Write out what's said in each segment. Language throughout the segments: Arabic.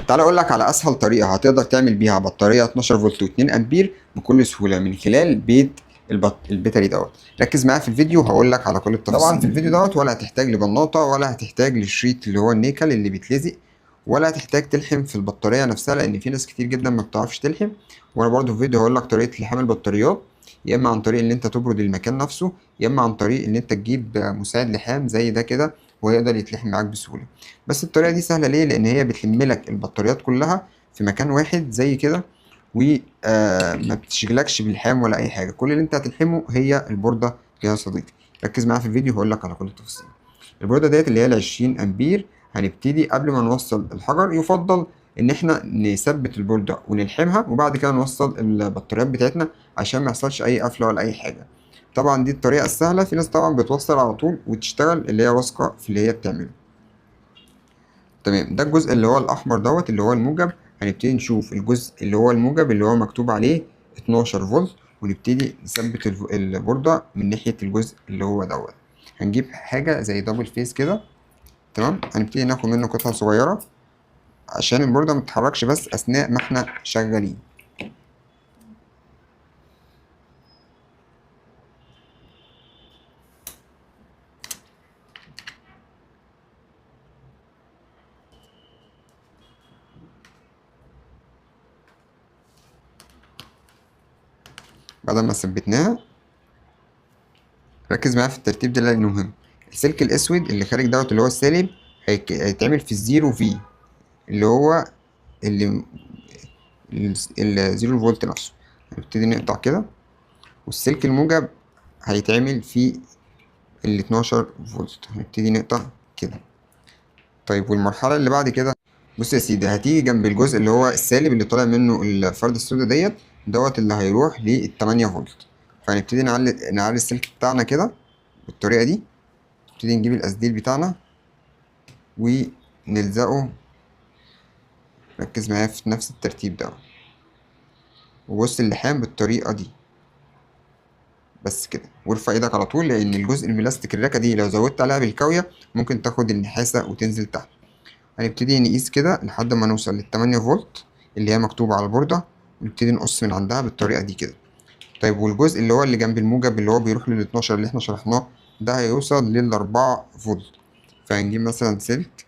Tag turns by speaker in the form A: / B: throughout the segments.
A: تعال اقول لك على اسهل طريقه هتقدر تعمل بيها بطاريه 12 فولت و2 امبير بكل سهوله من خلال البيتري دوت. ركز معايا في الفيديو وهقول لك على كل التفاصيل. طبعا في الفيديو دوت ولا هتحتاج لبناطه ولا هتحتاج لشريط اللي هو النيكل اللي بيتلزق، ولا هتحتاج تلحم في البطاريه نفسها لان في ناس كتير جدا ما بتعرفش تلحم. وانا برضو في فيديو هقول لك طريقه لحام البطاريات، يا اما عن طريق ان انت تبرد المكان نفسه، يا اما عن طريق ان انت تجيب مساعد لحام زي ده كده ويقدر يتلحم معاك بسهوله. بس الطريقه دي سهله ليه؟ لان هي بتلم لك البطاريات كلها في مكان واحد زي كده، وما بتشغلكش بالحام ولا اي حاجه. كل اللي انت هتلحمه هي البورده يا صديقي. ركز معايا في الفيديو هقول لك على كل التفاصيل. البورده ديت اللي هي ال 20 امبير، هنبتدي قبل ما نوصل الحجر يفضل ان احنا نثبت البورده ونلحمها وبعد كده نوصل البطاريات بتاعتنا عشان ما يحصلش اي قفله ولا اي حاجه. طبعا دي الطريقه السهله، في ناس طبعا بتوصل على طول وتشتغل اللي هي واثقه في اللي هي بتعمله. تمام، ده الجزء اللي هو الأحمر دوت اللي هو الموجب. هنبتدي نشوف الجزء اللي هو الموجب اللي هو مكتوب عليه 12 فولت، ونبتدي نثبت البوردة من ناحية الجزء اللي هو دوت. هنجيب حاجة زي دبل فيس كده. تمام، هنبتدي ناخد منه قطعة صغيرة عشان البوردة متتحركش بس أثناء ما احنا شغالين. بعد ما ثبتناها ركز معايا في الترتيب ده لأنه مهم. السلك الأسود اللي خارج دوت اللي هو السالب هيتعمل في الزيرو في اللي هو اللي الزيرو فولت نفسه. هنبتدي نقطع كده، والسلك الموجب هيتعمل في ال 12 فولت. هنبتدي نقطع كده. طيب والمرحلة اللي بعد كده، بص يا سيدي، هتيجي جنب الجزء اللي هو السالب اللي طالع منه الفردة السوداء ديت دوت اللي هيروح لل 8 فولت. فهنبتدي نعلي السلك بتاعنا كده بالطريقة دي. نبتدي نجيب القصدير بتاعنا ونلزقه. ركز معايا في نفس الترتيب ده، وبص اللحام بالطريقة دي بس كده. وارفع ايدك على طول لان الجزء الملاستيك الركه دي لو زودت عليها بالكاويه ممكن تاخد النحاسه وتنزل تحت. هنبتدي نقيس كده لحد ما نوصل لل 8 فولت اللي هي مكتوبه على البورده، ونبتدي نقص من عندها بالطريقه دي كده. طيب والجزء اللي هو اللي جنب الموجب اللي هو بيروح لل 12 اللي احنا شرحناه ده هيوصل لل 4 فولت. فهنجيب مثلا سلك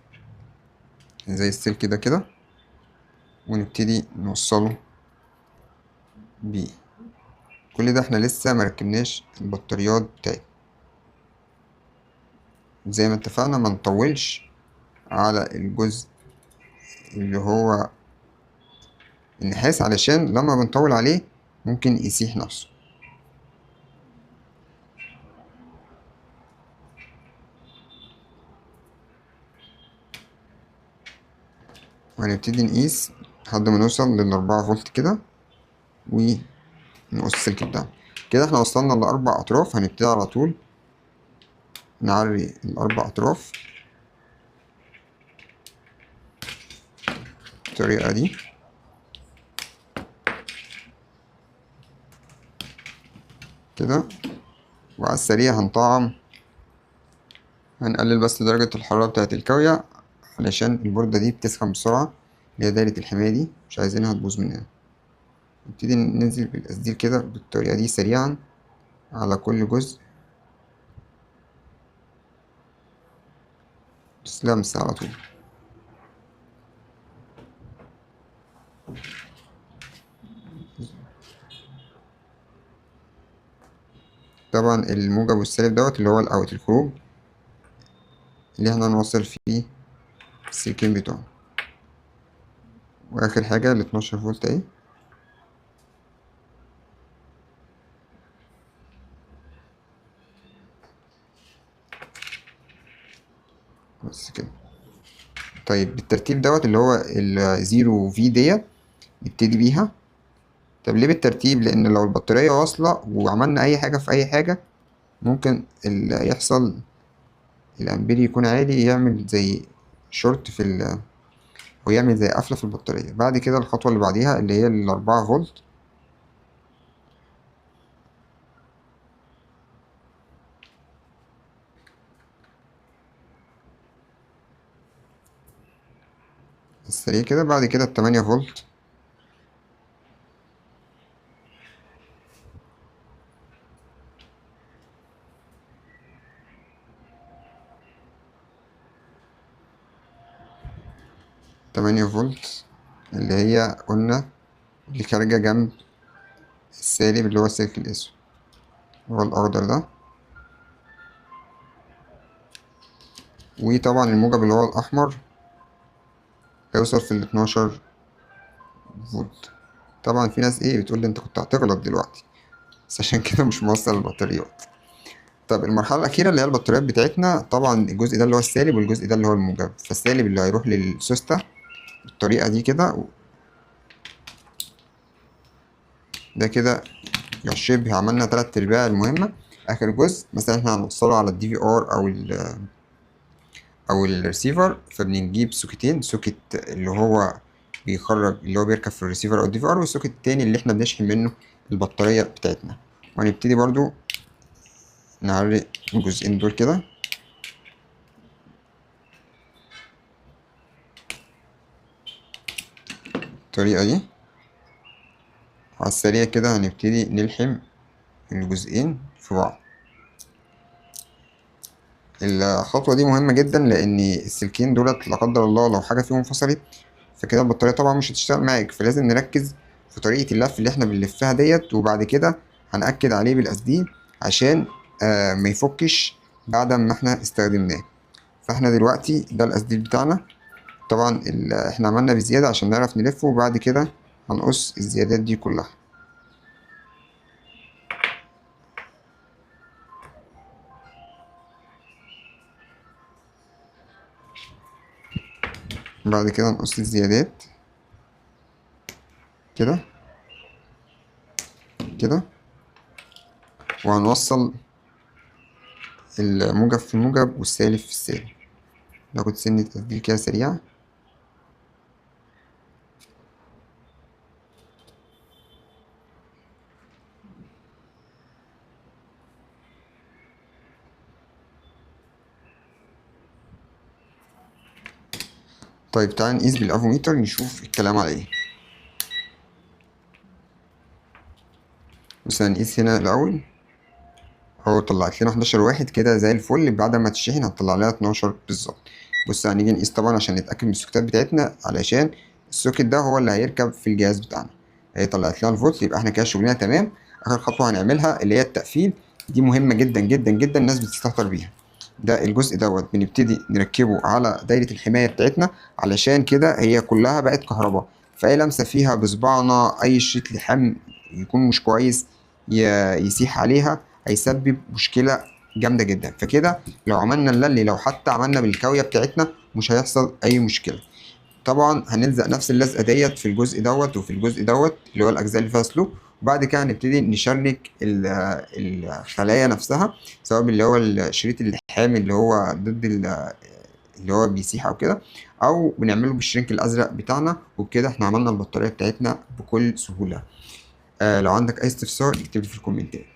A: زي السلك ده كده ونبتدي نوصله بيه. كل ده احنا لسه مركبناش البطاريات بتاعتنا. زي ما اتفقنا ما نطولش على الجزء اللي هو النحاس علشان لما بنطول عليه ممكن يسيح نفسه. وهنبتدي نقيس لحد ما نوصل لل4 فولت كده ونقص السلك بتاعنا كده. احنا وصلنا لأربع أطراف. هنبتدي على طول نعري الأربع أطراف بالطريقة دي كده. وعلى السريع هنطعم، هنقلل بس درجة الحرارة بتاعة الكاوية علشان البوردة دي بتسخن بسرعة، اللي هي دايرة الحماية دي مش عايزينها تبوظ مننا. نبتدي ننزل بالقصدير كده بالطريقة دي سريعا على كل جزء، بس لمسة على طول. طبعا الموجب والسالب دوت اللي هو الأوت الخروج اللي احنا هنوصل فيه السلكين بتوعنا. وآخر حاجة ال 12 فولت اهي. بس كده. طيب بالترتيب دوت اللي هو الزيرو في ديت نبتدي بيها. طب ليه بالترتيب؟ لأن لو البطارية واصلة وعملنا أي حاجة في أي حاجة ممكن اللي يحصل الأمبير يكون عالي يعمل زي شورت أو يعمل زي قفلة في البطارية. بعد كده الخطوة اللي بعديها اللي هي ال4 فولت. بس السريع كده. بعد كده ال8 فولت، اللي هي قلنا اللي خارجة جنب السالب اللي هو السلك الأسود، هو الأخضر ده. وطبعا الموجب اللي هو الأحمر هيوصل في ال12 فولت. طبعا في ناس بتقول لي انت كنت هتغلط دلوقتي، بس عشان كده مش موصل البطاريات. طب المرحلة الأخيرة اللي هي البطاريات بتاعتنا، طبعا الجزء ده اللي هو السالب والجزء ده اللي هو الموجب. فالسالب اللي هيروح للسوستة بالطريقة دي كده، ده كده شبه عملنا 3/4 المهمة. آخر جزء مثلا احنا هنوصله على الدي في ار أو الريسيفر، فبنجيب سوكتين، سوكت اللي هو بيخرج اللي هو بيركب في الريسيفر أو الدي في ار، والسوكت التاني اللي احنا بنشحن منه البطارية بتاعتنا. وهنبتدي برضو نعرق الجزئين دول كده بالطريقة دي على السريع كده. هنبتدي نلحم الجزئين في بعض. الخطوة دي مهمة جدا، لأن السلكين دولت لا قدر الله لو حاجة فيهم فصلت فكده البطارية طبعا مش هتشتغل معاك. فلازم نركز في طريقة اللف اللي احنا بنلفها ديت، وبعد كده هنأكد عليه بالأسدين عشان ما يفكش بعد ما احنا استخدمناه. فاحنا دلوقتي ده الأسديد بتاعنا. طبعا احنا عملنا بزيادة عشان نعرف نلفه، وبعد كده هنقص الزيادات دي كلها. بعد كده نقص الزيادات كده كده، وهنوصل الموجب في الموجب والسالب في السالب. ناخد سنة تسجيل كده سريعة. طيب تعالى نقيس بالافوميتر نشوف الكلام على ايه. بس هنقيس هنا الأول، هو طلعت لنا 11 واحد كده زي الفل. بعد ما تشحن هتطلع لنا 12 بالظبط. بص هنيجي نقيس طبعا عشان نتأكد من السوكتات بتاعتنا، علشان السوكت ده هو اللي هيركب في الجهاز بتاعنا. هي طلعت لنا الفولت، يبقى احنا كده شغلنا تمام. آخر خطوة هنعملها اللي هي التقفيل، دي مهمة جدا جدا جدا، الناس بتستهتر بيها. ده الجزء دوت بنبتدي نركبه على دايرة الحماية بتاعتنا، علشان كده هي كلها بقت كهرباء. فأي لمسة فيها بصبعنا، أي شريط لحام يكون مش كويس يسيح عليها، هيسبب مشكلة جامدة جدا. فكده لو عملنا اللي لو حتى عملنا بالكاوية بتاعتنا مش هيحصل أي مشكلة. طبعا هنلزق نفس اللزقة ديت في الجزء دوت وفي الجزء دوت اللي هو الأجزاء اللي فيها سلوك. وبعد كده هنبتدي نشرك الخلايا نفسها، سواء اللي هو الشريط اللحام اللي هو ضد اللي هو بيسيح أو كده، أو بنعمله بالشرينك الأزرق بتاعنا. وبكده احنا عملنا البطارية بتاعتنا بكل سهولة. لو عندك أي استفسار اكتب لي في الكومنتات.